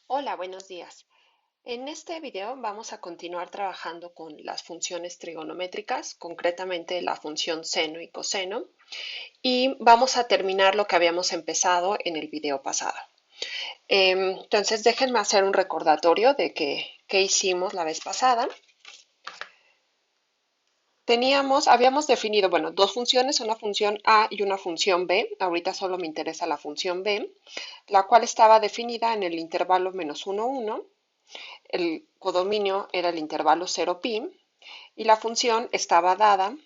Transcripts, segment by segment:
Hola, buenos días. En este video vamos a continuar trabajando con las funciones trigonométricas, concretamente la función seno y coseno, y vamos a terminar lo que habíamos empezado en el video pasado. Entonces, déjenme hacer un recordatorio de qué hicimos la vez pasada. Habíamos definido, bueno, dos funciones, una función A y una función B. Ahorita solo me interesa la función B, la cual estaba definida en el intervalo -1, 1. El codominio era el intervalo 0pi y la función estaba dada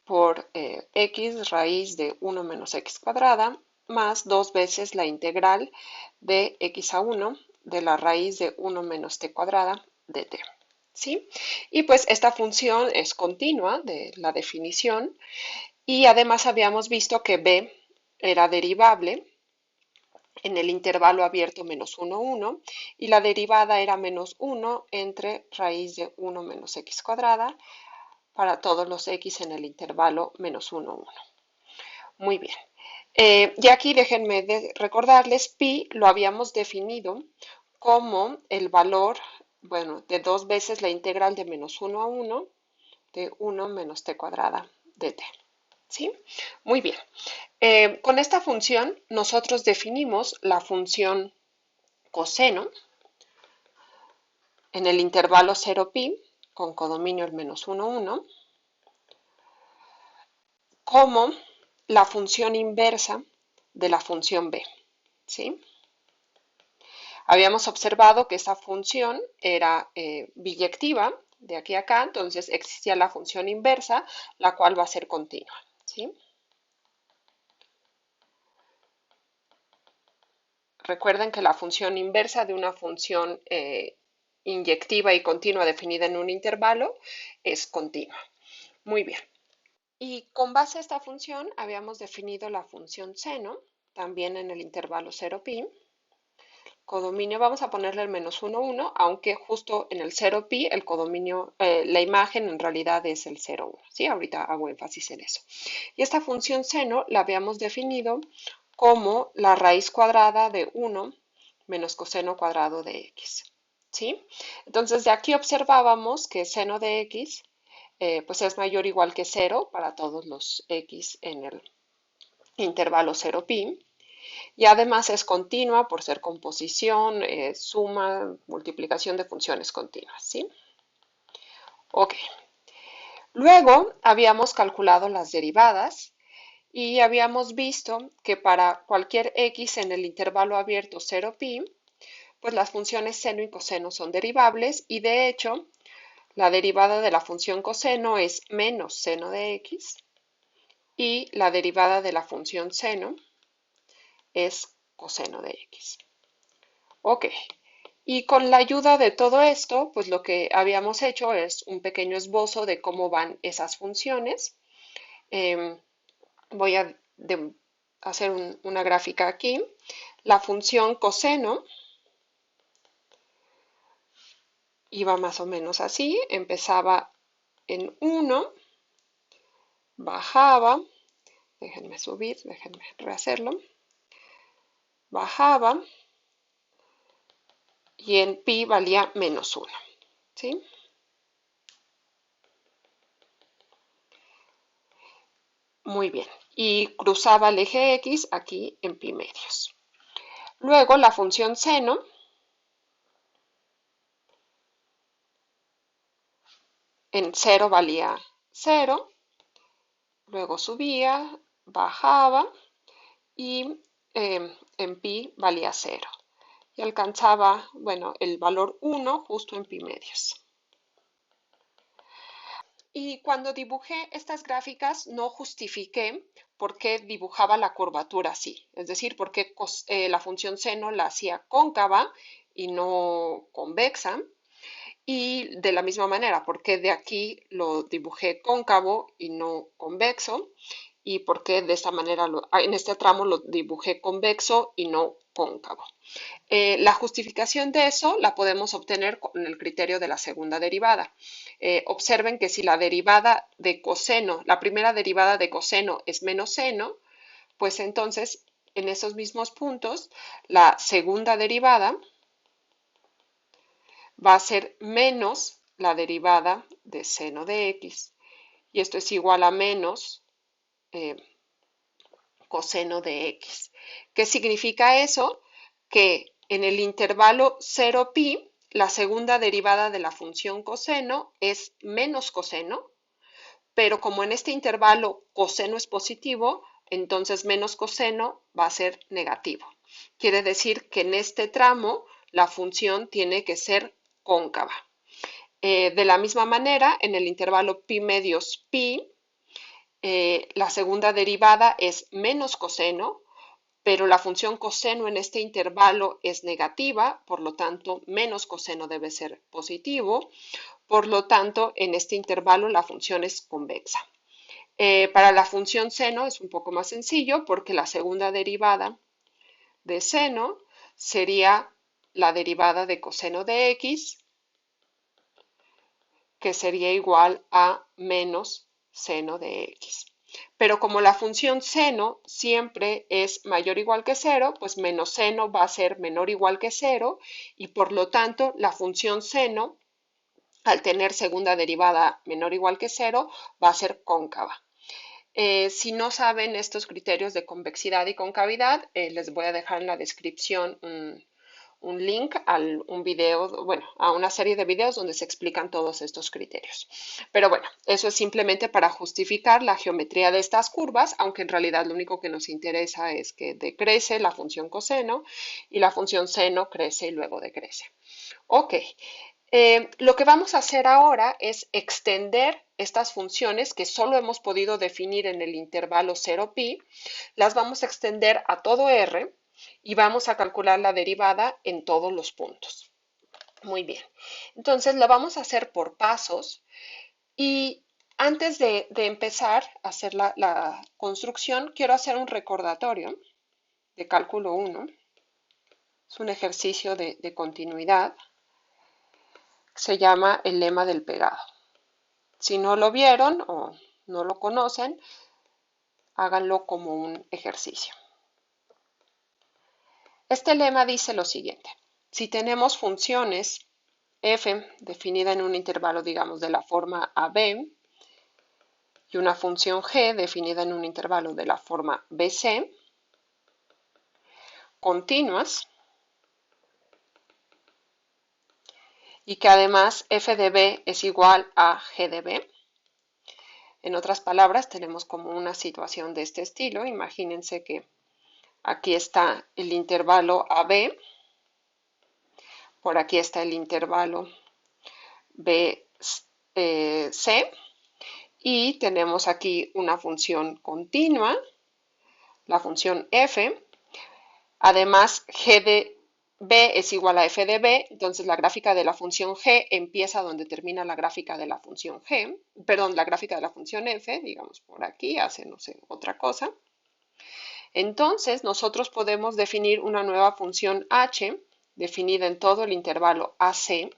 por x raíz de 1 menos x cuadrada más dos veces la integral de x a 1 de la raíz de 1 menos t cuadrada de t. ¿Sí? Y pues esta función es continua de la definición y además habíamos visto que b era derivable en el intervalo abierto -1, 1 y la derivada era -1 entre raíz de 1 menos x cuadrada para todos los x en el intervalo -1, 1. Muy bien. Y aquí déjenme recordarles, pi lo habíamos definido como el valor, bueno, de dos veces la integral de -1 a 1 de 1 menos t cuadrada de t. ¿Sí? Muy bien. Con esta función nosotros definimos la función coseno en el intervalo 0pi con codominio el -1, 1 como la función inversa de la función b. ¿Sí? Habíamos observado que esta función era biyectiva de aquí a acá, entonces existía la función inversa, la cual va a ser continua. ¿Sí? Recuerden que la función inversa de una función inyectiva y continua definida en un intervalo es continua. Muy bien. Y con base a esta función habíamos definido la función seno, también en el intervalo 0pi. Codominio, vamos a ponerle el -1, 1, aunque justo en el 0pi el codominio, la imagen en realidad es el 0, 1. ¿Sí? Ahorita hago énfasis en eso. Y esta función seno la habíamos definido como la raíz cuadrada de 1 menos coseno cuadrado de x. ¿Sí? Entonces de aquí observábamos que seno de x pues es mayor o igual que 0 para todos los x en el intervalo 0pi. Y además es continua por ser composición, suma, multiplicación de funciones continuas. ¿Sí? Ok. Luego habíamos calculado las derivadas y habíamos visto que para cualquier x en el intervalo abierto 0pi, pues las funciones seno y coseno son derivables y de hecho la derivada de la función coseno es menos seno de x y la derivada de la función seno es coseno de x. Ok, y con la ayuda de todo esto, pues lo que habíamos hecho es un pequeño esbozo de cómo van esas funciones. Voy a hacer una gráfica aquí. La función coseno iba más o menos así, empezaba en 1, bajaba, déjenme subir, déjenme rehacerlo, bajaba y en pi valía -1. ¿Sí? Muy bien. Y cruzaba el eje X aquí en pi medios. Luego la función seno en 0 valía 0, luego subía, bajaba y en pi valía 0. Y alcanzaba, bueno, el valor 1 justo en pi medios. Y cuando dibujé estas gráficas no justifiqué por qué dibujaba la curvatura así, es decir, por qué la función seno la hacía cóncava y no convexa, y de la misma manera, por qué de aquí lo dibujé cóncavo y no convexo, y por qué de esta manera en este tramo lo dibujé convexo y no cóncavo. La justificación de eso la podemos obtener con el criterio de la segunda derivada. Observen que si la derivada de coseno, la primera derivada de coseno es menos seno, pues entonces en esos mismos puntos la segunda derivada va a ser menos la derivada de seno de x. Y esto es igual a menos eh, coseno de x. ¿Qué significa eso? Que en el intervalo 0pi, la segunda derivada de la función coseno es menos coseno, pero como en este intervalo coseno es positivo, entonces menos coseno va a ser negativo. Quiere decir que en este tramo la función tiene que ser cóncava. De la misma manera, en el intervalo pi medios pi, la segunda derivada es menos coseno, pero la función coseno en este intervalo es negativa, por lo tanto, menos coseno debe ser positivo. Por lo tanto, en este intervalo la función es convexa. Para la función seno es un poco más sencillo porque la segunda derivada de seno sería la derivada de coseno de x, que sería igual a menos seno de x. Pero como la función seno siempre es mayor o igual que 0, pues menos seno va a ser menor o igual que 0 y por lo tanto la función seno, al tener segunda derivada menor o igual que 0, va a ser cóncava. Si no saben estos criterios de convexidad y concavidad, les voy a dejar en la descripción un link a un video, bueno, a una serie de videos donde se explican todos estos criterios. Pero bueno, eso es simplemente para justificar la geometría de estas curvas, aunque en realidad lo único que nos interesa es que decrece la función coseno y la función seno crece y luego decrece. Ok, lo que vamos a hacer ahora es extender estas funciones que solo hemos podido definir en el intervalo 0pi, las vamos a extender a todo R y vamos a calcular la derivada en todos los puntos. Muy bien, entonces lo vamos a hacer por pasos y antes de empezar a hacer la construcción, quiero hacer un recordatorio de cálculo 1. Es un ejercicio de continuidad. Se llama el lema del pegado. Si no lo vieron o no lo conocen, háganlo como un ejercicio. Este lema dice lo siguiente: si tenemos funciones f definida en un intervalo, digamos, de la forma AB y una función g definida en un intervalo de la forma BC, continuas, y que además f de b es igual a g de b. En otras palabras, tenemos como una situación de este estilo. Imagínense que aquí está el intervalo AB, por aquí está el intervalo BC y tenemos aquí una función continua, la función f. Además, g de b es igual a f de b, entonces la gráfica de la función g empieza donde termina la gráfica de la función g, perdón, la gráfica de la función f, digamos por aquí, hace, no sé, otra cosa. Entonces, nosotros podemos definir una nueva función h, definida en todo el intervalo AC,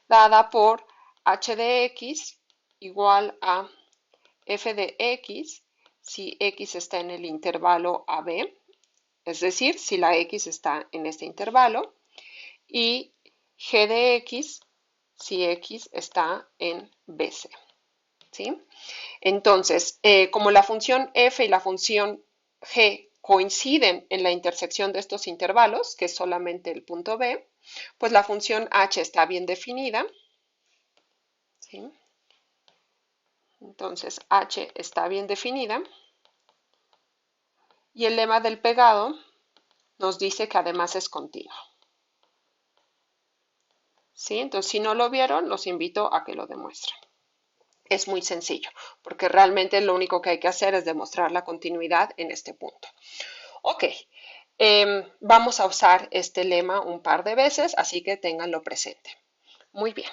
dada por h de x igual a f de x si x está en el intervalo AB, es decir, si la x está en este intervalo, y g de x si x está en BC. ¿Sí? Entonces, como la función f y la función g coinciden en la intersección de estos intervalos, que es solamente el punto B, pues la función h está bien definida. ¿Sí? Entonces, h está bien definida. Y el lema del pegado nos dice que además es continuo. ¿Sí? Entonces, si no lo vieron, los invito a que lo demuestren. Es muy sencillo, porque realmente lo único que hay que hacer es demostrar la continuidad en este punto. Ok, vamos a usar este lema un par de veces, así que ténganlo presente. Muy bien,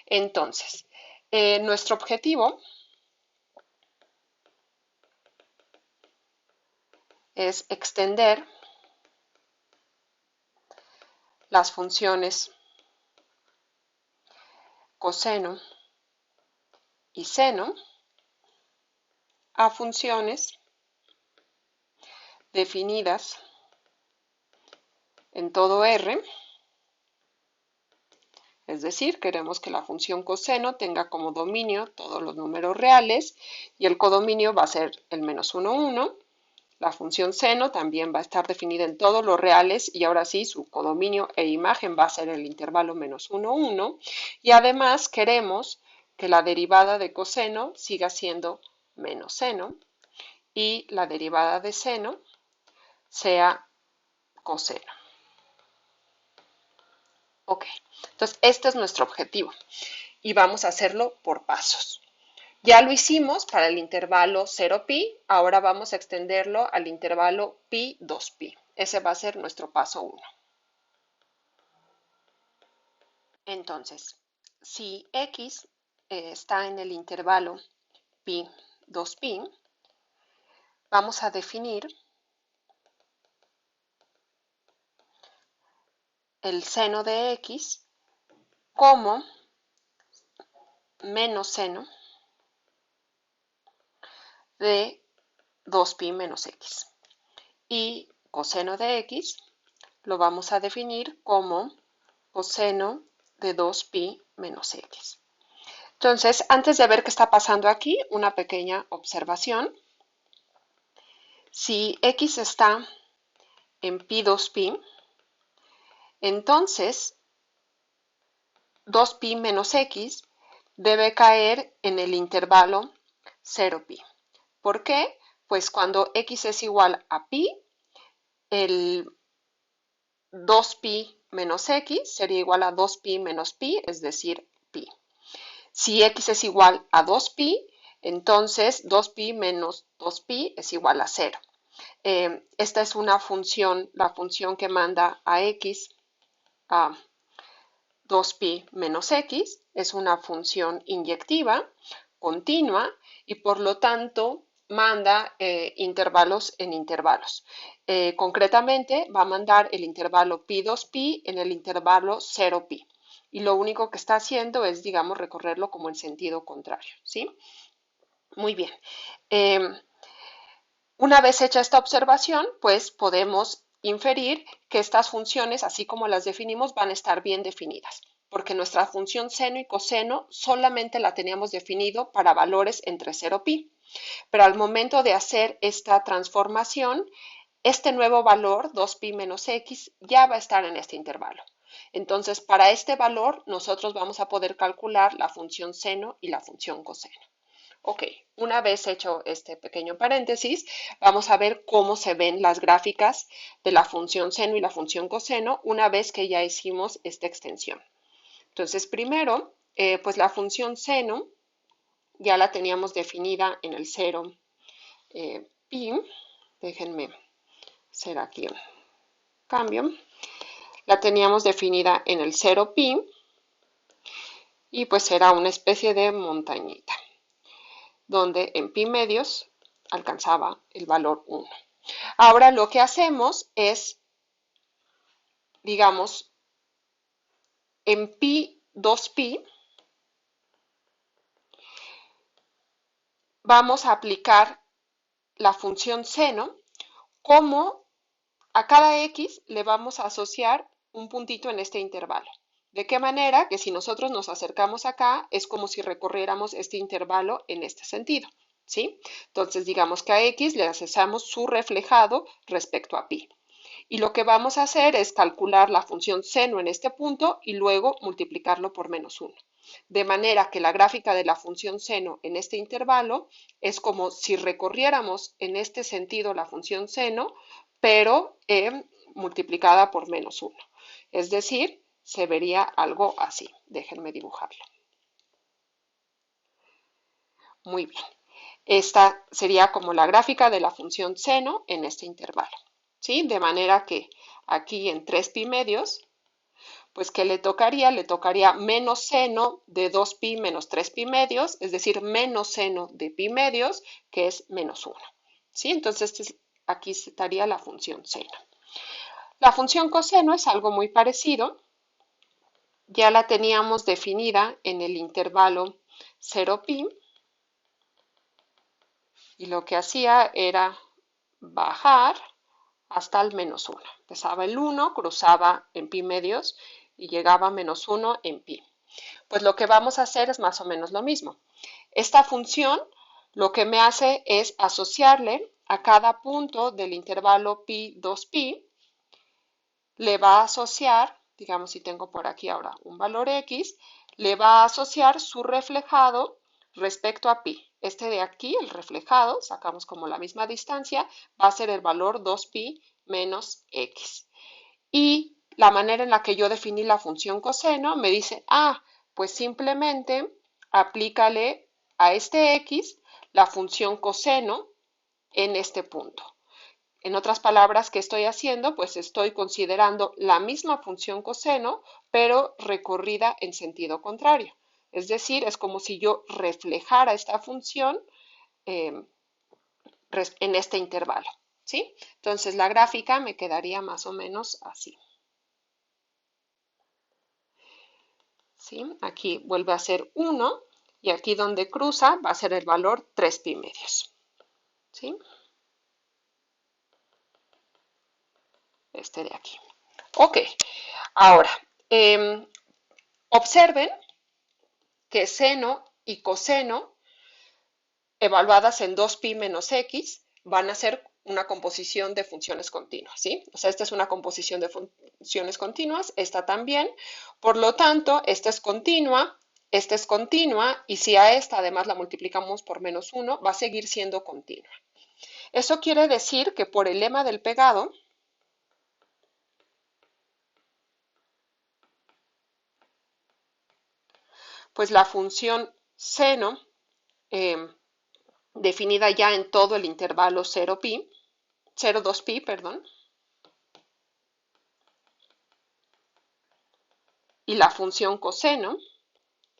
entonces, nuestro objetivo es extender las funciones coseno y seno a funciones definidas en todo R Es decir, queremos que la función coseno tenga como dominio todos los números reales y el codominio va a ser el menos 1, 1. La función seno también va a estar definida en todos los reales y ahora sí su codominio e imagen va a ser el intervalo menos 1, 1. Y además queremos que la derivada de coseno siga siendo menos seno y la derivada de seno sea coseno. Ok, entonces este es nuestro objetivo y vamos a hacerlo por pasos. Ya lo hicimos para el intervalo 0pi, ahora vamos a extenderlo al intervalo pi 2pi. Ese va a ser nuestro paso 1. Entonces, si x está en el intervalo pi 2pi, vamos a definir el seno de x como menos seno de 2pi menos x. Y coseno de x lo vamos a definir como coseno de 2pi menos x. Entonces, antes de ver qué está pasando aquí, una pequeña observación. Si x está en pi 2pi, entonces 2pi menos x debe caer en el intervalo 0pi. ¿Por qué? Pues cuando x es igual a pi, el 2pi menos x sería igual a 2pi menos pi, es decir, pi. Si x es igual a 2pi, entonces 2pi menos 2pi es igual a 0. Esta es una función, la función que manda a x a 2pi menos x, es una función inyectiva, continua, y por lo tanto manda intervalos en intervalos. Concretamente va a mandar el intervalo pi 2pi en el intervalo 0pi. Y lo único que está haciendo es, digamos, recorrerlo como en sentido contrario, ¿sí? Muy bien. Una vez hecha esta observación, pues podemos inferir que estas funciones, así como las definimos, van a estar bien definidas, porque nuestra función seno y coseno solamente la teníamos definido para valores entre 0 pi. Pero al momento de hacer esta transformación, este nuevo valor, 2pi menos x, ya va a estar en este intervalo. Entonces, para este valor, nosotros vamos a poder calcular la función seno y la función coseno. Ok, una vez hecho este pequeño paréntesis, vamos a ver cómo se ven las gráficas de la función seno y la función coseno una vez que ya hicimos esta extensión. Entonces, primero, pues la función seno ya la teníamos definida en el 0 pi. Déjenme hacer aquí un cambio. La teníamos definida en el 0 pi y pues era una especie de montañita, donde en pi medios alcanzaba el valor 1. Ahora lo que hacemos es, digamos, en pi 2pi, vamos a aplicar la función seno como a cada x le vamos a asociar un puntito en este intervalo. ¿De qué manera? Que si nosotros nos acercamos acá, es como si recorriéramos este intervalo en este sentido, ¿sí? Entonces, digamos que a x le asociamos su reflejado respecto a pi. Y lo que vamos a hacer es calcular la función seno en este punto y luego multiplicarlo por menos 1. De manera que la gráfica de la función seno en este intervalo es como si recorriéramos en este sentido la función seno, pero multiplicada por menos 1. Es decir, se vería algo así. Déjenme dibujarlo. Muy bien. Esta sería como la gráfica de la función seno en este intervalo, ¿sí? De manera que aquí en 3pi medios, pues ¿qué le tocaría? Le tocaría menos seno de 2pi menos 3pi medios, es decir, menos seno de pi medios, que es menos 1, ¿sí? Entonces aquí estaría la función seno. La función coseno es algo muy parecido. Ya la teníamos definida en el intervalo 0pi y lo que hacía era bajar hasta el menos 1. Empezaba el 1, cruzaba en pi medios y llegaba a -1 en pi. Pues lo que vamos a hacer es más o menos lo mismo. Esta función lo que me hace es asociarle a cada punto del intervalo pi 2pi, le va a asociar, digamos si tengo por aquí ahora un valor x, le va a asociar su reflejado respecto a pi. Este de aquí, el reflejado, sacamos como la misma distancia, va a ser el valor 2pi menos x. Y la manera en la que yo definí la función coseno me dice, pues simplemente aplícale a este x la función coseno en este punto. En otras palabras, ¿qué estoy haciendo? Pues estoy considerando la misma función coseno, pero recorrida en sentido contrario. Es decir, es como si yo reflejara esta función eh, en este intervalo, ¿sí? Entonces la gráfica me quedaría más o menos así. ¿Sí? Aquí vuelve a ser 1 y aquí donde cruza va a ser el valor 3 pi medios. ¿Sí? Este de aquí. Ok, ahora, observen que seno y coseno evaluadas en 2pi menos x van a ser una composición de funciones continuas, ¿sí? O sea, esta es una composición de funciones continuas, esta también. Por lo tanto, esta es continua, y si a esta además la multiplicamos por -1, va a seguir siendo continua. Eso quiere decir que por el lema del pegado, pues la función seno, definida ya en todo el intervalo 0,2pi, perdón, y la función coseno,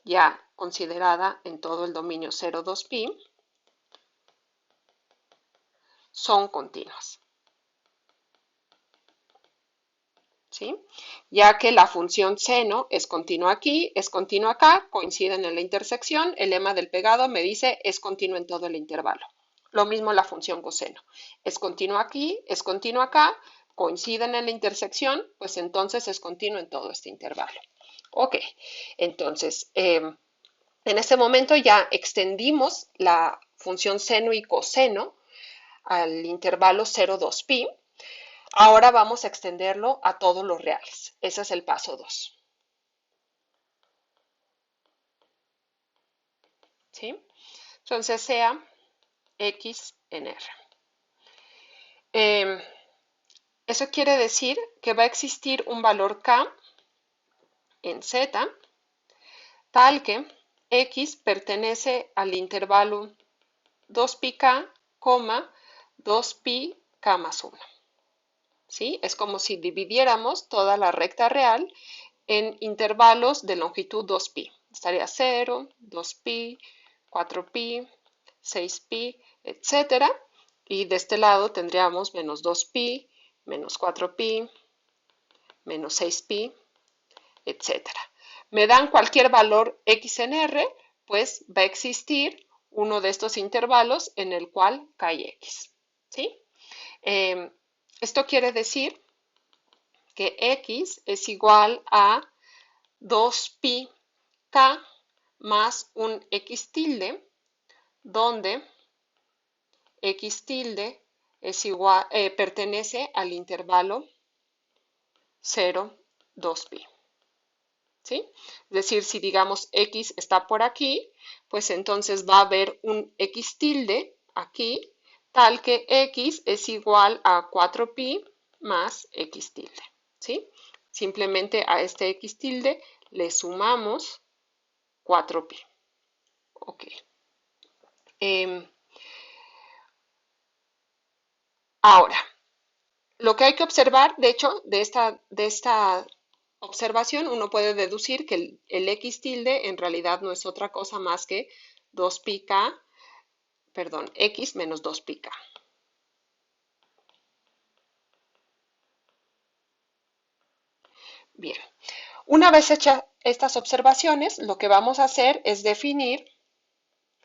ya considerada en todo el dominio 0,2pi, son continuas. ¿Sí? Ya que la función seno es continua aquí, es continua acá, coinciden en la intersección, el lema del pegado me dice es continuo en todo el intervalo. Lo mismo la función coseno. Es continua aquí, es continua acá, coinciden en la intersección, pues entonces es continuo en todo este intervalo. Ok, entonces, en este momento ya extendimos la función seno y coseno al intervalo 0,2pi. Ahora vamos a extenderlo a todos los reales. Ese es el paso 2. ¿Sí? Entonces sea x en r. Eso quiere decir que va a existir un valor k en z tal que x pertenece al intervalo 2πk, 2πk más 1. ¿Sí? Es como si dividiéramos toda la recta real en intervalos de longitud 2pi. Estaría 0, 2pi, 4pi, 6pi, etc. Y de este lado tendríamos menos 2pi, menos 4pi, menos 6pi, etc. Me dan cualquier valor x en r, pues va a existir uno de estos intervalos en el cual cae x. ¿Sí? Esto quiere decir que x es igual a 2pi k más un x tilde, donde x tilde es igual, pertenece al intervalo 0, 2pi. ¿Sí? Es decir, si digamos x está por aquí, pues entonces va a haber un x tilde aquí, tal que x es igual a 4pi más x tilde. ¿Sí? Simplemente a este x tilde le sumamos 4pi. Ok. Ahora, lo que hay que observar, de hecho, de esta observación, uno puede deducir que el x tilde en realidad no es otra cosa más que 2πk, perdón, x menos 2πk. Bien, una vez hechas estas observaciones, lo que vamos a hacer es definir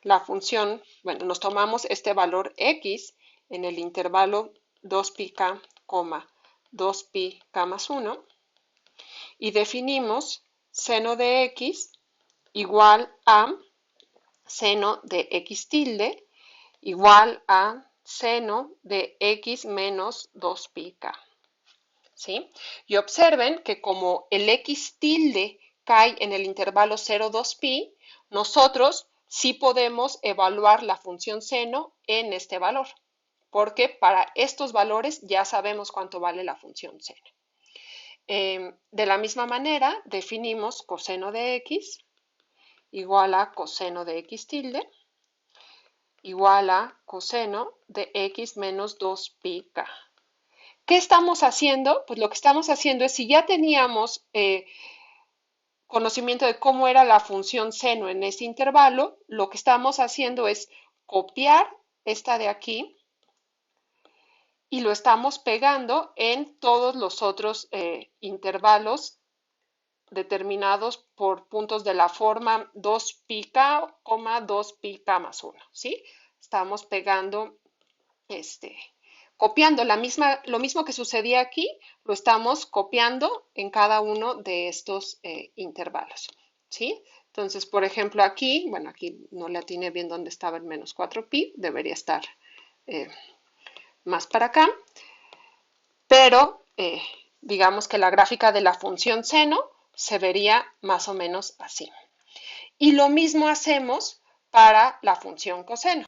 la función, bueno, nos tomamos este valor x en el intervalo 2πk, 2πk más 1, y definimos seno de x igual a seno de x tilde igual a seno de x menos 2πk. ¿Sí? Y observen que como el x tilde cae en el intervalo 0, 2pi, nosotros sí podemos evaluar la función seno en este valor, porque para estos valores ya sabemos cuánto vale la función seno. De la misma manera, definimos coseno de x igual a coseno de x tilde igual a coseno de x menos 2πk. ¿Qué estamos haciendo? Pues lo que estamos haciendo es, si ya teníamos conocimiento de cómo era la función seno en este intervalo, lo que estamos haciendo es copiar esta de aquí y lo estamos pegando en todos los otros intervalos determinados por puntos de la forma 2πk, 2πk más 1, ¿sí? Estamos pegando copiando lo mismo que sucedía aquí, lo estamos copiando en cada uno de estos intervalos, ¿sí? Entonces, por ejemplo, aquí, bueno, aquí no le atiné bien dónde estaba el menos 4pi, debería estar más para acá, pero digamos que la gráfica de la función seno se vería más o menos así. Y lo mismo hacemos para la función coseno.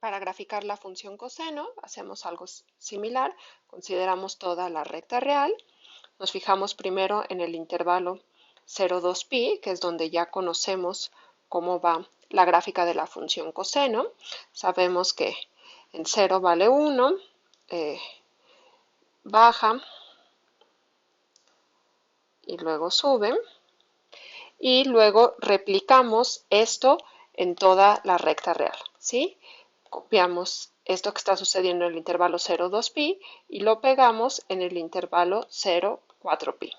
Para graficar la función coseno, hacemos algo similar. Consideramos toda la recta real. Nos fijamos primero en el intervalo 0, 2pi, que es donde ya conocemos cómo va la gráfica de la función coseno. Sabemos que en 0 vale 1, baja y luego sube. Y luego replicamos esto en toda la recta real, ¿sí? Copiamos esto que está sucediendo en el intervalo 0, 2pi y lo pegamos en el intervalo 0, 4pi.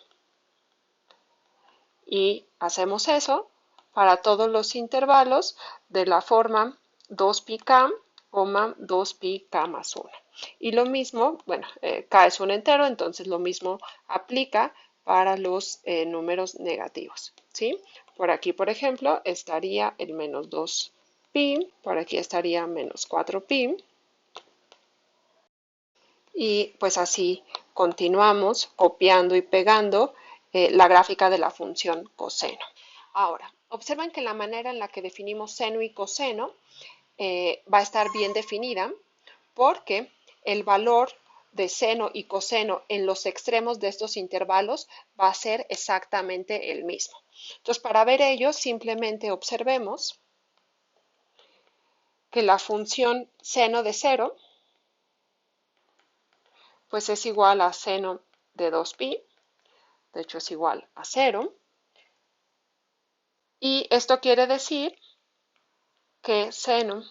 Y hacemos eso para todos los intervalos de la forma 2πk, 2πk más 1. Y lo mismo, bueno, k es un entero, entonces lo mismo aplica para los números negativos, ¿sí? Por aquí, por ejemplo, estaría el menos 2pi, por aquí estaría menos 4pi. Y pues así continuamos copiando y pegando la gráfica de la función coseno. Ahora, observen que la manera en la que definimos seno y coseno va a estar bien definida porque el valor de seno y coseno en los extremos de estos intervalos va a ser exactamente el mismo. Entonces, para ver ello, simplemente observemos que la función seno de 0 pues es igual a seno de 2pi, de hecho es igual a 0. Y esto quiere decir que seno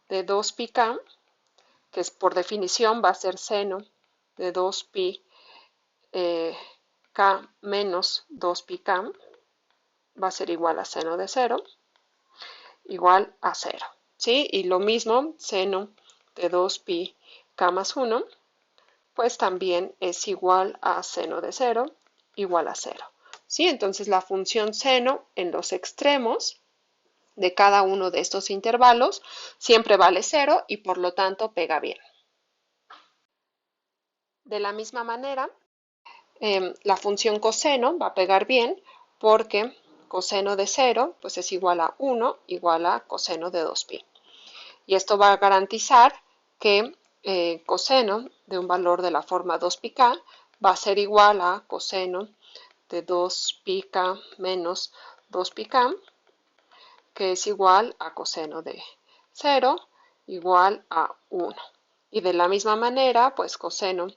de 2πk, que es por definición va a ser seno de 2pi k menos 2πk, va a ser igual a seno de 0, igual a 0. ¿Sí? Y lo mismo, seno de 2pi k más 1, pues también es igual a seno de 0, igual a 0. ¿Sí? Entonces la función seno en los extremos de cada uno de estos intervalos siempre vale 0 y por lo tanto pega bien. De la misma manera, la función coseno va a pegar bien porque coseno de 0 pues es igual a 1 igual a coseno de 2pi. Y esto va a garantizar que coseno de un valor de la forma 2πk va a ser igual a coseno de 2πk menos 2πk, que es igual a coseno de 0 igual a 1. Y de la misma manera, pues coseno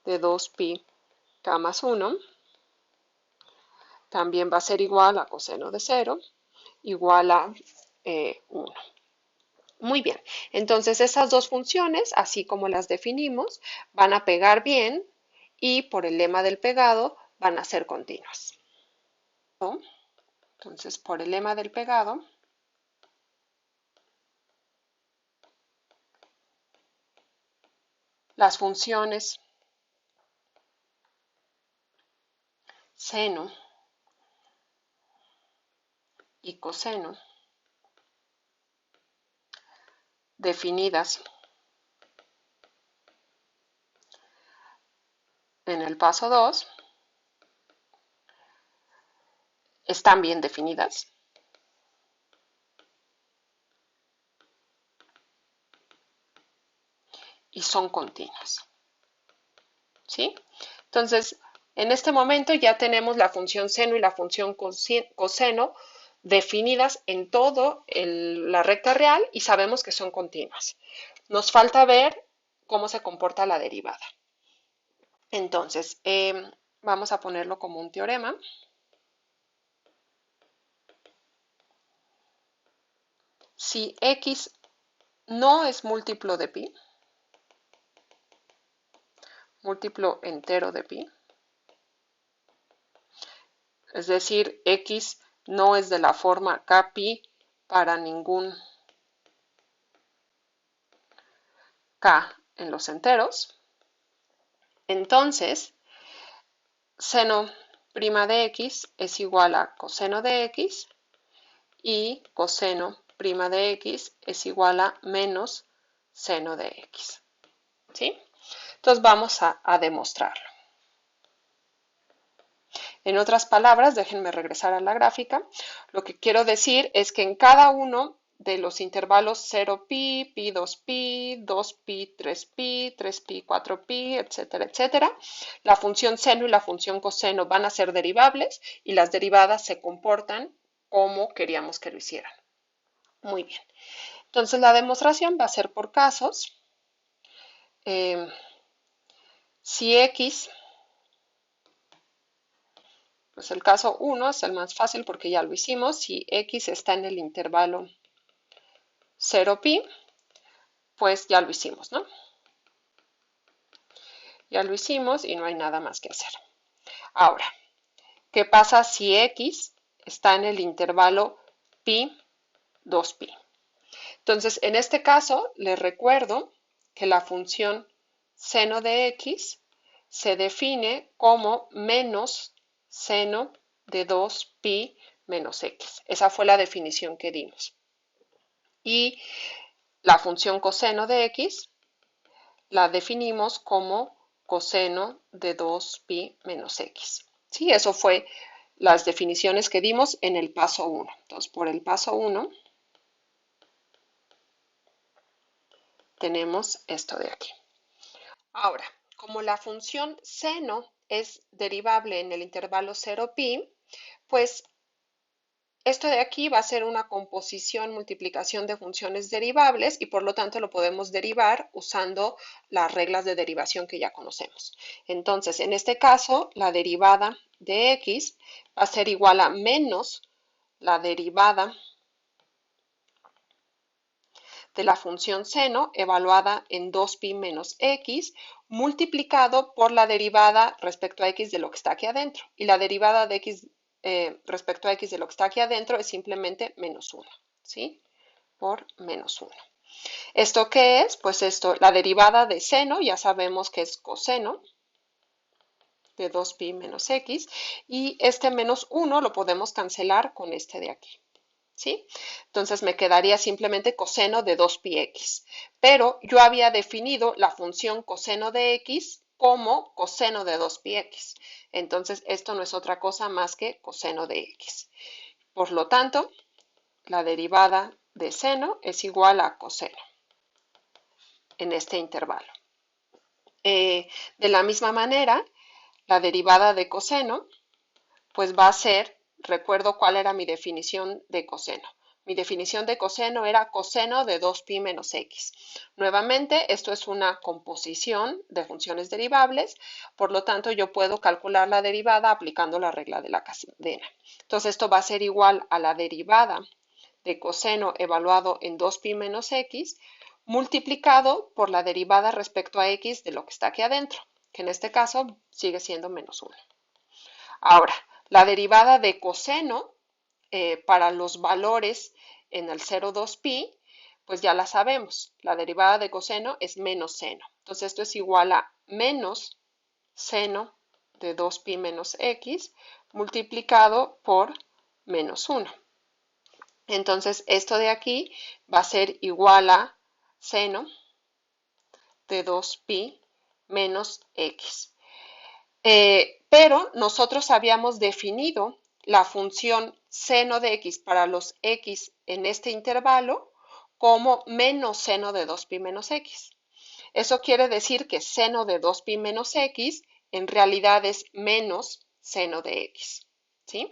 de 2pi k más 1 también va a ser igual a coseno de 0 igual a 1. Muy bien, entonces esas dos funciones, así como las definimos, van a pegar bien y por el lema del pegado van a ser continuas. Entonces, por el lema del pegado, las funciones seno y coseno definidas en el paso 2 están bien definidas y son continuas. ¿Sí? Entonces, en este momento ya tenemos la función seno y la función coseno definidas en todo la recta real y sabemos que son continuas. Nos falta ver cómo se comporta la derivada. Entonces, vamos a ponerlo como un teorema. Si x no es múltiplo de pi, múltiplo entero de pi, es decir, x no es de la forma kpi para ningún k en los enteros, entonces seno prima de x es igual a coseno de x y coseno prima de x es igual a menos seno de x. ¿Sí? Entonces vamos a demostrarlo. En otras palabras, déjenme regresar a la gráfica. Lo que quiero decir es que en cada uno de los intervalos 0pi, pi 2pi, 2pi, 3pi, 3pi, 4pi, etcétera, etcétera, la función seno y la función coseno van a ser derivables y las derivadas se comportan como queríamos que lo hicieran. Muy bien. Entonces la demostración va a ser por casos. Si x, pues el caso 1 es el más fácil porque ya lo hicimos. Si x está en el intervalo 0pi, pues ya lo hicimos, ¿no? Ya lo hicimos y no hay nada más que hacer. Ahora, ¿qué pasa si x está en el intervalo pi 2pi? Entonces, en este caso, les recuerdo que la función seno de x se define como menos seno de 2pi menos x. Esa fue la definición que dimos. Y la función coseno de x la definimos como coseno de 2pi menos x. Sí, eso fue las definiciones que dimos en el paso 1. Entonces, por el paso 1 tenemos esto de aquí. Ahora, como la función seno es derivable en el intervalo 0pi, pues esto de aquí va a ser una composición, multiplicación de funciones derivables y por lo tanto lo podemos derivar usando las reglas de derivación que ya conocemos. Entonces, en este caso, la derivada de x va a ser igual a menos la derivada de la función seno evaluada en 2pi menos x multiplicado por la derivada respecto a x de lo que está aquí adentro. Y la derivada de x respecto a x de lo que está aquí adentro es simplemente menos 1, ¿sí? Por menos 1. ¿Esto qué es? Pues esto, la derivada de seno, ya sabemos que es coseno de 2pi menos x, y este menos 1 lo podemos cancelar con este de aquí. ¿Sí? Entonces me quedaría simplemente coseno de 2πx. Pero yo había definido la función coseno de x como coseno de 2πx. Entonces esto no es otra cosa más que coseno de x. Por lo tanto, la derivada de seno es igual a coseno en este intervalo. De la misma manera, la derivada de coseno pues va a ser, recuerdo cuál era mi definición de coseno. Mi definición de coseno era coseno de 2pi menos x. Nuevamente, esto es una composición de funciones derivables, por lo tanto yo puedo calcular la derivada aplicando la regla de la cadena. Entonces esto va a ser igual a la derivada de coseno evaluado en 2pi menos x multiplicado por la derivada respecto a x de lo que está aquí adentro, que en este caso sigue siendo menos 1. Ahora, la derivada de coseno para los valores en el 0,2pi, pues ya la sabemos. La derivada de coseno es menos seno. Entonces esto es igual a menos seno de 2pi menos x multiplicado por menos 1. Entonces, esto de aquí va a ser igual a seno de 2pi menos x. Pero nosotros habíamos definido la función seno de x para los x en este intervalo como menos seno de 2pi menos x. Eso quiere decir que seno de 2pi menos x en realidad es menos seno de x, ¿sí?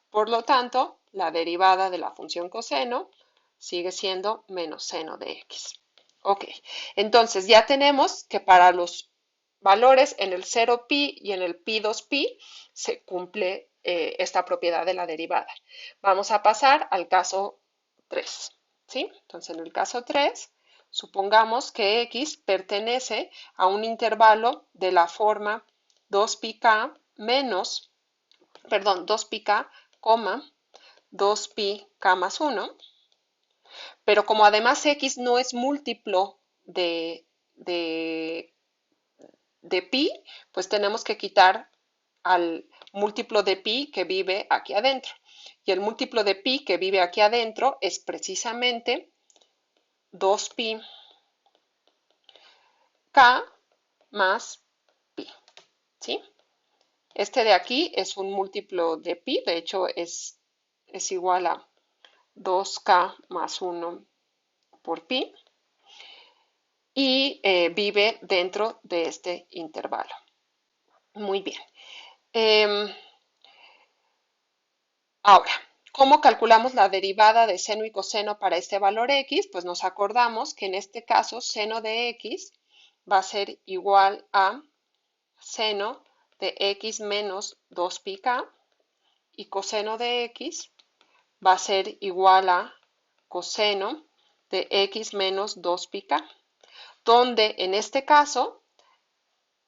Por lo tanto, la derivada de la función coseno sigue siendo menos seno de x. Ok, entonces ya tenemos que para los valores en el 0pi y en el pi 2pi se cumple esta propiedad de la derivada. Vamos a pasar al caso 3, ¿sí? Entonces en el caso 3, supongamos que x pertenece a un intervalo de la forma 2πk menos, perdón, 2πk, 2πk más 1, pero como además x no es múltiplo de pi, pues tenemos que quitar al múltiplo de pi que vive aquí adentro. Y el múltiplo de pi que vive aquí adentro es precisamente 2pi k más pi, ¿sí? Este de aquí es un múltiplo de pi, de hecho es igual a 2k más 1 por pi y vive dentro de este intervalo. Muy bien. Ahora, ¿cómo calculamos la derivada de seno y coseno para este valor x? Pues nos acordamos que en este caso seno de x va a ser igual a seno de x menos 2πk y coseno de x va a ser igual a coseno de x menos 2πk, donde en este caso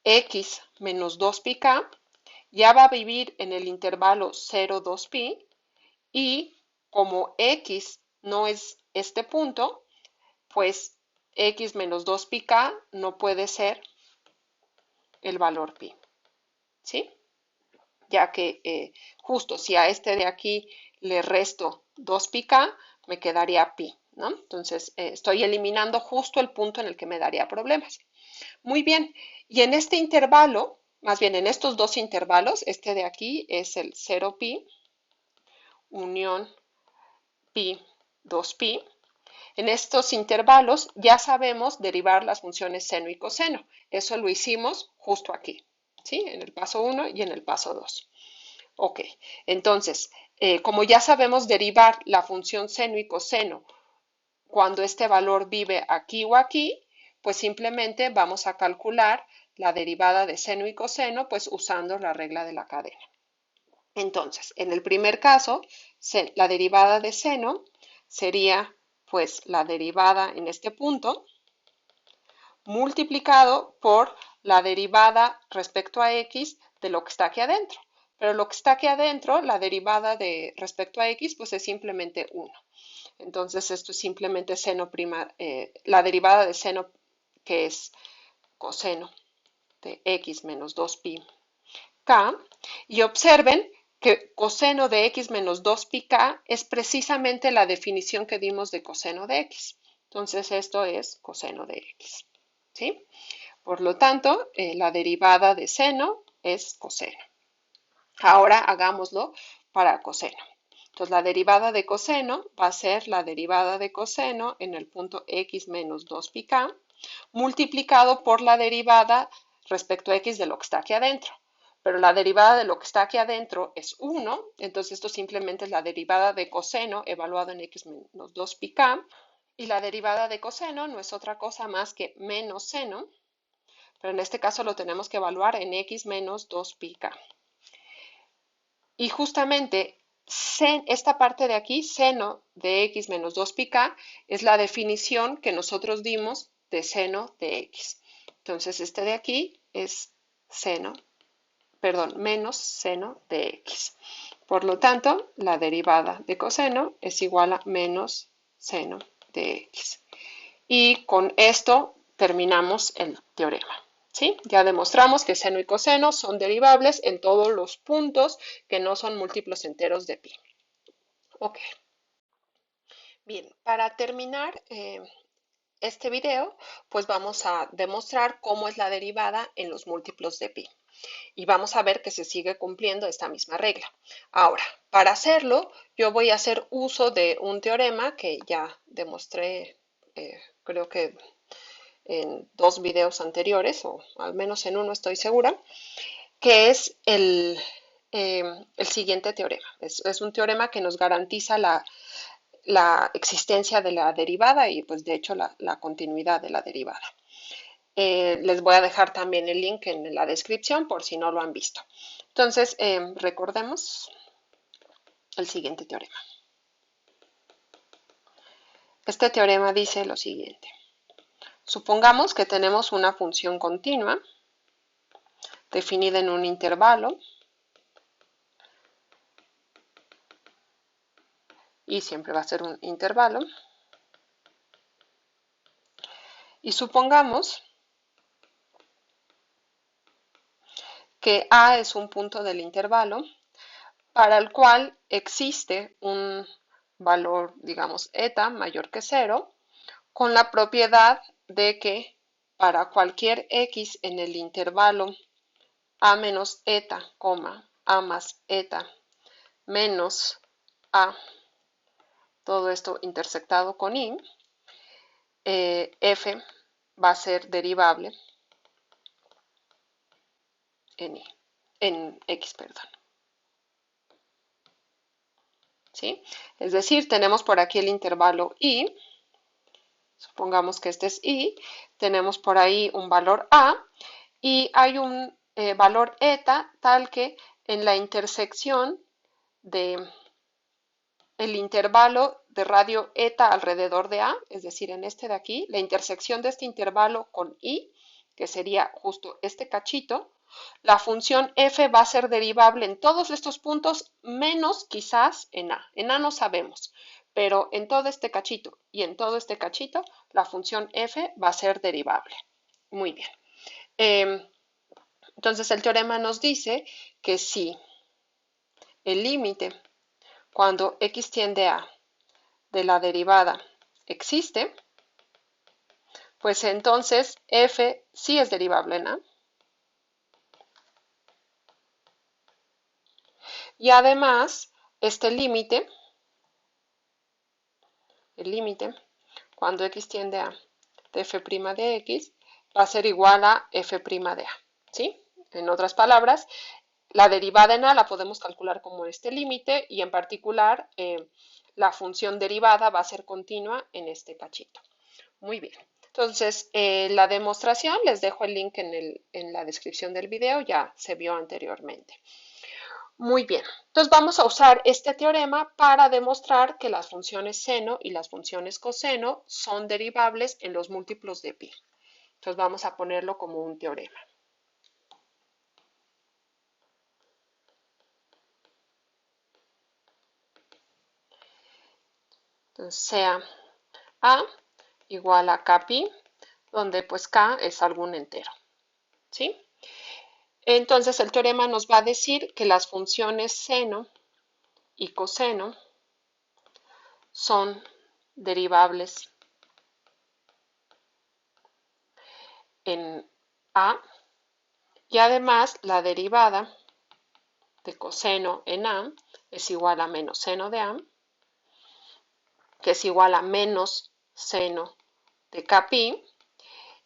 x menos 2πk ya va a vivir en el intervalo 0, 2pi y como x no es este punto, pues x menos 2πk no puede ser el valor pi, ¿sí? Ya que justo si a este de aquí le resto 2πk, me quedaría pi, ¿no? Entonces estoy eliminando justo el punto en el que me daría problemas. Muy bien, y en este intervalo, más bien en estos dos intervalos, este de aquí es el 0pi unión pi 2pi. En estos intervalos ya sabemos derivar las funciones seno y coseno. Eso lo hicimos justo aquí, ¿sí? En el paso 1 y en el paso 2. Ok, entonces, como ya sabemos derivar la función seno y coseno cuando este valor vive aquí o aquí, pues simplemente vamos a calcular la derivada de seno y coseno, pues usando la regla de la cadena. Entonces, en el primer caso, la derivada de seno sería pues la derivada en este punto multiplicado por la derivada respecto a x de lo que está aquí adentro. Pero lo que está aquí adentro, la derivada de respecto a x, pues es simplemente 1. Entonces esto es simplemente seno prima, la derivada de seno que es coseno de x menos 2pi k. Y observen que coseno de x menos 2πk es precisamente la definición que dimos de coseno de x. Entonces esto es coseno de x, ¿sí? Por lo tanto, la derivada de seno es coseno. Ahora hagámoslo para coseno. Entonces la derivada de coseno va a ser la derivada de coseno en el punto x menos 2πk multiplicado por la derivada respecto a x de lo que está aquí adentro. Pero la derivada de lo que está aquí adentro es 1, entonces esto simplemente es la derivada de coseno evaluado en x menos 2πk, y la derivada de coseno no es otra cosa más que menos seno, pero en este caso lo tenemos que evaluar en x menos 2πk. Y justamente esta parte de aquí, seno de x menos 2πk, es la definición que nosotros dimos de seno de x. Entonces este de aquí es menos seno de x. Por lo tanto, la derivada de coseno es igual a menos seno de x. Y con esto terminamos el teorema, ¿Sí? Ya demostramos que seno y coseno son derivables en todos los puntos que no son múltiplos enteros de pi. Ok. Bien, para terminar este video, pues vamos a demostrar cómo es la derivada en los múltiplos de pi. Y vamos a ver que se sigue cumpliendo esta misma regla. Ahora, para hacerlo, yo voy a hacer uso de un teorema que ya demostré, creo que en 2 videos anteriores, o al menos en uno estoy segura, que es el siguiente teorema. Es un teorema que nos garantiza la existencia de la derivada y pues de hecho la continuidad de la derivada. Les voy a dejar también el link en la descripción por si no lo han visto. Entonces, recordemos el siguiente teorema. Este teorema dice lo siguiente. Supongamos que tenemos una función continua definida en un intervalo y siempre va a ser un intervalo. Y supongamos que A es un punto del intervalo para el cual existe un valor, digamos, eta mayor que 0, con la propiedad de que para cualquier x en el intervalo a menos eta, a más eta menos a, todo esto intersectado con i, f va a ser derivable en x, perdón. ¿Sí? Es decir, tenemos por aquí el intervalo i, supongamos que este es i, tenemos por ahí un valor a y hay un valor eta tal que en la intersección de el intervalo de radio eta alrededor de a, es decir, en este de aquí, la intersección de este intervalo con i, que sería justo este cachito, la función f va a ser derivable en todos estos puntos, menos quizás en a. En a no sabemos, pero en todo este cachito y en todo este cachito, la función f va a ser derivable. Muy bien. Entonces el teorema nos dice que si el límite cuando x tiende a de la derivada existe, pues entonces f sí es derivable en a. Y además, este límite, el límite, cuando x tiende a de f' de x, va a ser igual a f' de a. ¿Sí? En otras palabras, la derivada en a la podemos calcular como este límite y en particular la función derivada va a ser continua en este cachito. Muy bien. Entonces, la demostración, les dejo el link en la descripción del video, ya se vio anteriormente. Muy bien, entonces vamos a usar este teorema para demostrar que las funciones seno y las funciones coseno son derivables en los múltiplos de pi. Entonces vamos a ponerlo como un teorema. Entonces sea a igual a kpi, donde pues k es algún entero. ¿Sí? Entonces el teorema nos va a decir que las funciones seno y coseno son derivables en a y además la derivada de coseno en a es igual a menos seno de a, que es igual a menos seno de kpi.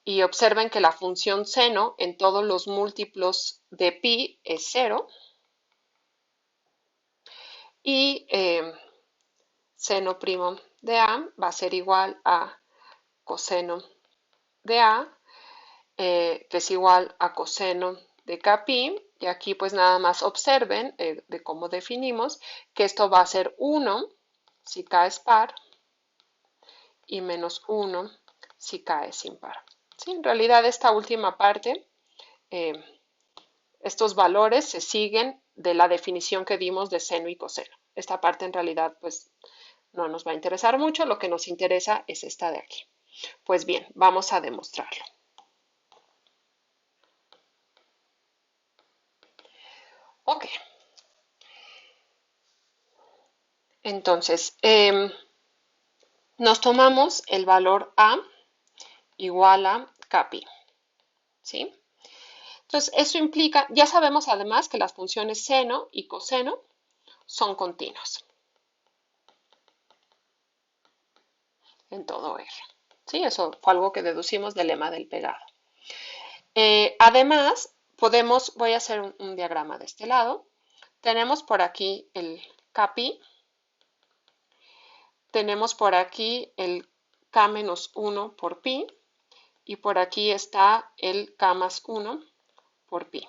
Y observen que la función seno en todos los múltiplos de pi es 0. Y seno primo de a va a ser igual a coseno de a, que es igual a coseno de kpi. Y aquí pues nada más observen de cómo definimos que esto va a ser 1 si k es par y menos 1 si k es impar. ¿Sí? En realidad esta última parte, estos valores se siguen de la definición que dimos de seno y coseno. Esta parte en realidad pues no nos va a interesar mucho, lo que nos interesa es esta de aquí. Pues bien, vamos a demostrarlo. Ok, entonces nos tomamos el valor A igual a Kpi, ¿sí? Entonces, eso implica, ya sabemos además que las funciones seno y coseno son continuas en todo R. ¿Sí? Eso fue algo que deducimos del lema del pegado. Además, voy a hacer un diagrama de este lado. Tenemos por aquí el Kpi, tenemos por aquí el K menos 1 por pi, y por aquí está el K más 1 por pi.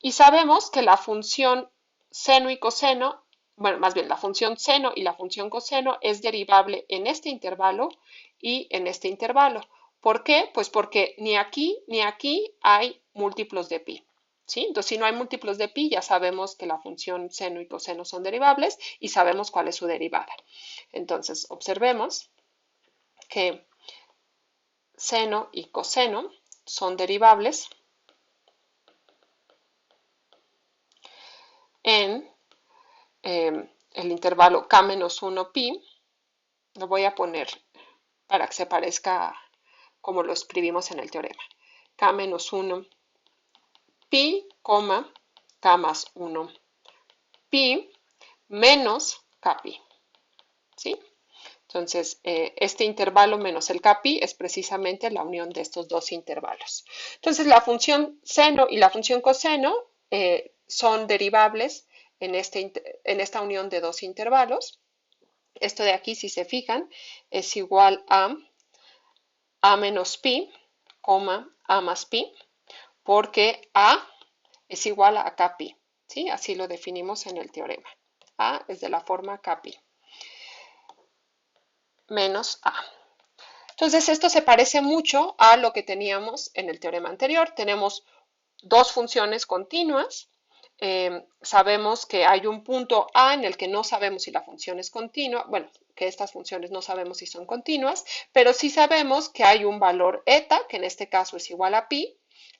Y sabemos que la función seno y coseno, bueno, más bien la función seno y la función coseno es derivable en este intervalo y en este intervalo. ¿Por qué? Pues porque ni aquí hay múltiplos de pi. ¿Sí? Entonces, si no hay múltiplos de pi, ya sabemos que la función seno y coseno son derivables y sabemos cuál es su derivada. Entonces, observemos que seno y coseno son derivables en el intervalo k menos 1 pi. Lo voy a poner para que se parezca como lo escribimos en el teorema. K menos 1 pi, K más 1 pi menos Kpi. ¿Sí? Entonces, este intervalo menos el Kpi es precisamente la unión de estos dos intervalos. Entonces, la función seno y la función coseno son derivables en esta unión de dos intervalos. Esto de aquí, si se fijan, es igual a menos pi, a más pi, porque a es igual a kpi. ¿Sí? Así lo definimos en el teorema. A es de la forma kpi menos a. Entonces, esto se parece mucho a lo que teníamos en el teorema anterior. Tenemos dos funciones continuas. Sabemos que hay un punto A en el que no sabemos si la función es continua. Bueno, que estas funciones no sabemos si son continuas, pero sí sabemos que hay un valor eta, que en este caso es igual a pi,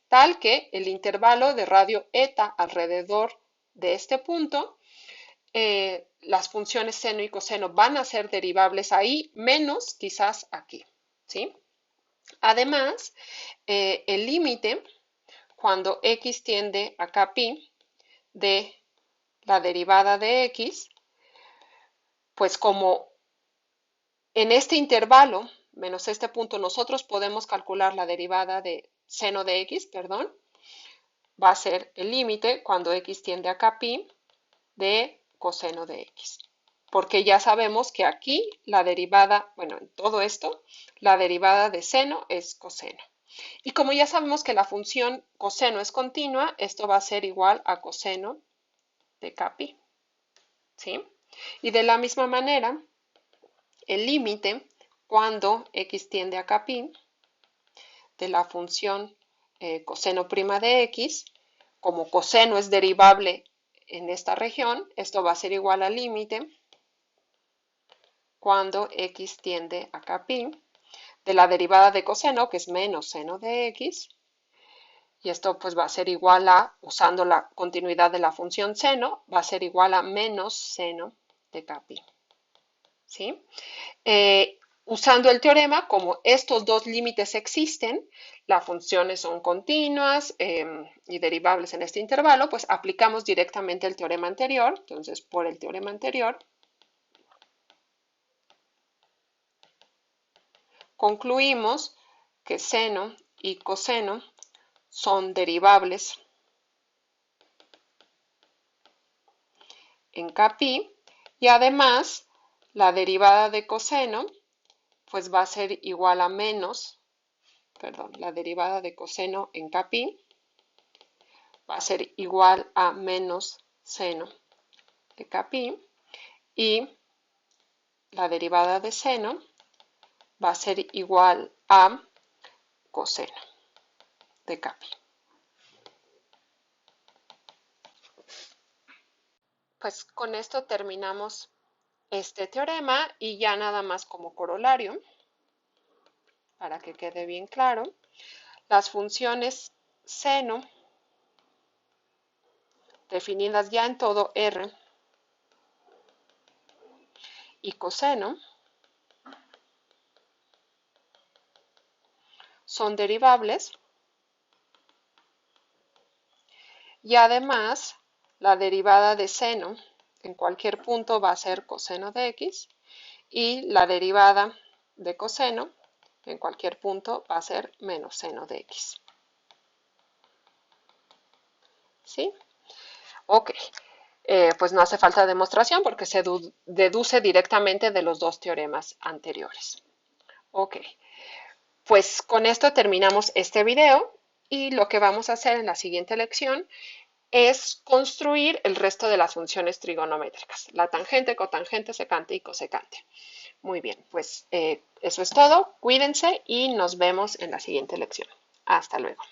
tal que el intervalo de radio eta alrededor de este punto, las funciones seno y coseno van a ser derivables ahí, menos quizás aquí. ¿Sí? Además, el límite cuando x tiende a kpi de la derivada de x, pues como en este intervalo menos este punto nosotros podemos calcular la derivada de seno de x, perdón, va a ser el límite cuando x tiende a kpi de coseno de x. Porque ya sabemos que aquí la derivada, bueno, en todo esto, la derivada de seno es coseno. Y como ya sabemos que la función coseno es continua, esto va a ser igual a coseno de kpi. ¿Sí? Y de la misma manera, el límite cuando x tiende a kpi de la función coseno prima de x, como coseno es derivable en esta región, esto va a ser igual al límite cuando x tiende a kpi de la derivada de coseno, que es menos seno de x, y esto pues va a ser igual a, usando la continuidad de la función seno, va a ser igual a menos seno de kpi. ¿Sí? Usando el teorema, como estos dos límites existen, las funciones son continuas y derivables en este intervalo, pues aplicamos directamente el teorema anterior. Entonces, por el teorema anterior, concluimos que seno y coseno son derivables en kpi y además la derivada de coseno pues va a ser igual a menos, perdón, la derivada de coseno en kpi va a ser igual a menos seno de kpi y la derivada de seno va a ser igual a coseno de kpi. Pues con esto terminamos este teorema y ya nada más como corolario, para que quede bien claro, las funciones seno definidas ya en todo R y coseno son derivables y además la derivada de seno en cualquier punto va a ser coseno de x y la derivada de coseno en cualquier punto va a ser menos seno de x. ¿Sí? Ok. Pues no hace falta demostración porque se deduce directamente de los dos teoremas anteriores. Ok. Pues con esto terminamos este video y lo que vamos a hacer en la siguiente lección es construir el resto de las funciones trigonométricas, la tangente, cotangente, secante y cosecante. Muy bien, pues eso es todo. Cuídense y nos vemos en la siguiente lección. Hasta luego.